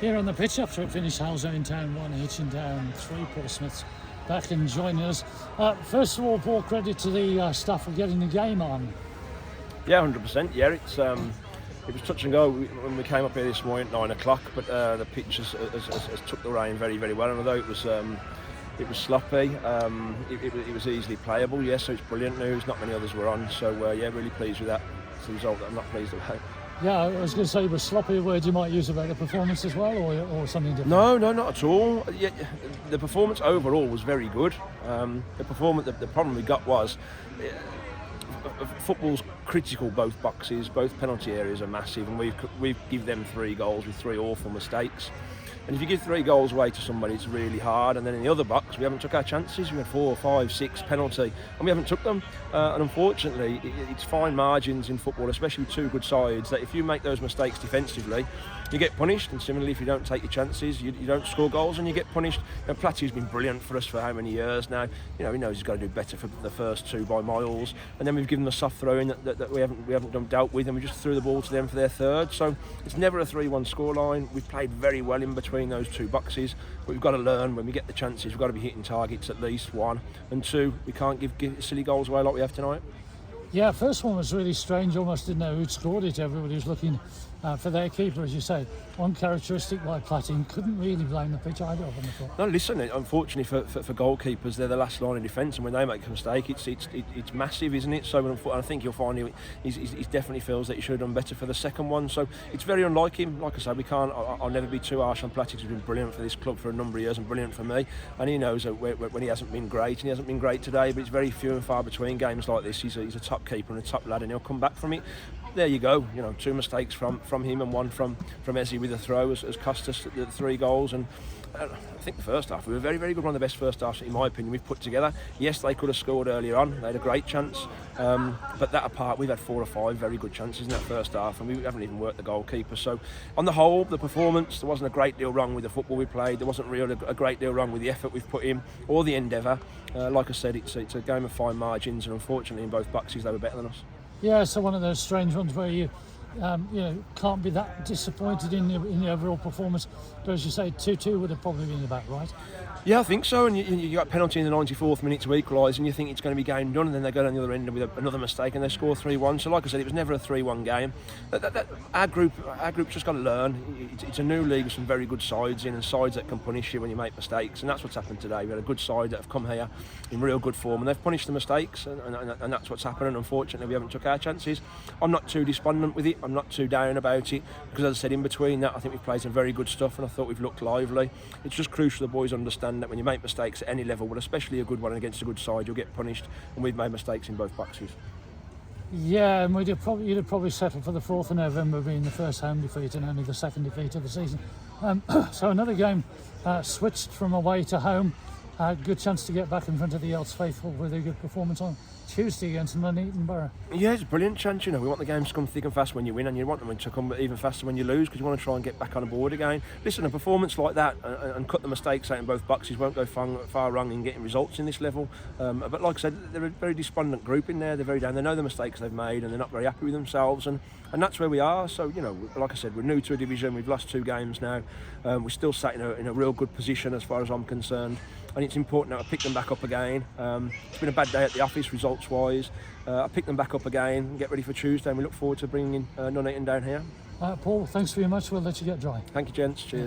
Here on the pitch after it finished, Howser in town 1, Hitchin down 3. Paul Smith's back and joining us. First of all, Paul, credit to the staff for getting the game on. Yeah, 100%. Yeah, it was touch and go when we came up here this morning at 9 o'clock, but the pitch has took the rain very, very well. And although it was sloppy, it was easily playable. Yes, so it's brilliant news. Not many others were on, so yeah, really pleased with that. It's a result that I'm not pleased about. Yeah, I was going to say it was sloppy, a word you might use about the performance as well, or something different? No, not at all. Yeah, the performance overall was very good. The problem we got was football's critical. Both boxes, both penalty areas are massive, and we've give them 3 goals with 3 awful mistakes. And if you give 3 goals away to somebody, it's really hard. And then in the other box, we haven't took our chances. We had 4, 5, 6 penalty, and we haven't took them. And unfortunately, it's fine margins in football, especially with 2 good sides, that if you make those mistakes defensively, you get punished. And similarly, if you don't take your chances, you don't score goals and you get punished. And Platty's been brilliant for us for how many years now? You know, he knows he's got to do better for the first 2 by miles. And then we've given them a soft throw in that we haven't dealt with, and we just threw the ball to them for their 3rd. So it's never a 3-1 scoreline. We've played very well in between those 2 boxes, but we've got to learn when we get the chances. We've got to be hitting targets at least 1, and 2, we can't give silly goals away like we have tonight. Yeah, first one was really strange. Almost didn't know who'd scored it. Everybody was looking for their keeper, as you say. One characteristic by Platty, couldn't really blame the pitch either of them. No, listen. Unfortunately for goalkeepers, they're the last line of defence, and when they make a mistake, it's massive, isn't it? So I think you'll find he definitely feels that he should have done better for the second one. So it's very unlike him. Like I said, we can't. I'll never be too harsh on Platty. He's been brilliant for this club for a number of years, and brilliant for me. And he knows that when he hasn't been great, and he hasn't been great today, but it's very few and far between games like this. He's a top keeper and a top lad, and he'll come back from it. There you go. You know, 2 mistakes from him and 1 from Ezzy with a throw has cost us the 3 goals. And I think the first half we were very, very good. One of the best first halves, in my opinion, we've put together. Yes, they could have scored earlier on. They had a great chance, but that apart, we've had 4 or 5 very good chances in that first half, and we haven't even worked the goalkeeper. So, on the whole, the performance, there wasn't a great deal wrong with the football we played. There wasn't really a great deal wrong with the effort we've put in or the endeavour. Like I said, it's a game of fine margins, and unfortunately, in both boxes, they were better than us. Yeah, so one of those strange ones where you can't be that disappointed in the overall performance. But as you say, 2-2 would have probably been about right. Yeah, I think so. And you got a penalty in the 94th minute to equalise, and you think it's going to be game done, and then they go down the other end with another mistake, and they score 3-1. So, like I said, it was never a 3-1 game. Our group's just got to learn. It's a new league with some very good sides in, and sides that can punish you when you make mistakes, and that's what's happened today. We had a good side that have come here in real good form, and they've punished the mistakes, and that's what's happened. And unfortunately, we haven't took our chances. I'm not too despondent with it. I'm not too down about it, because as I said, in between that, I think we've played some very good stuff, and I thought we've looked lively. It's just crucial the boys understand that when you make mistakes at any level, but especially a good one against a good side, you'll get punished, and we've made mistakes in both boxes. Yeah, and you'd have probably settled for the 4th of November being the first home defeat and only the 2nd defeat of the season. So another game switched from away to home. Good chance to get back in front of the Elts faithful with a good performance on Tuesday against Nuneaton Borough. Yeah, it's a brilliant chance. You know, we want the games to come thick and fast when you win, and you want them to come even faster when you lose, because you want to try and get back on the board again. Listen, a performance like that and cut the mistakes out in both boxes won't go far wrong in getting results in this level. But like I said, they're a very despondent group in there. They're very down. They know the mistakes they've made, and they're not very happy with themselves. And that's where we are. So, you know, like I said, we're new to a division. We've lost 2 games now. We're still sat in a real good position as far as I'm concerned. And it's important now to pick them back up again. It's been a bad day at the office results-wise. I pick them back up again and get ready for Tuesday, and we look forward to bringing Nuneaton down here. Paul, thanks very much. We'll let you get dry. Thank you, gents. Cheers.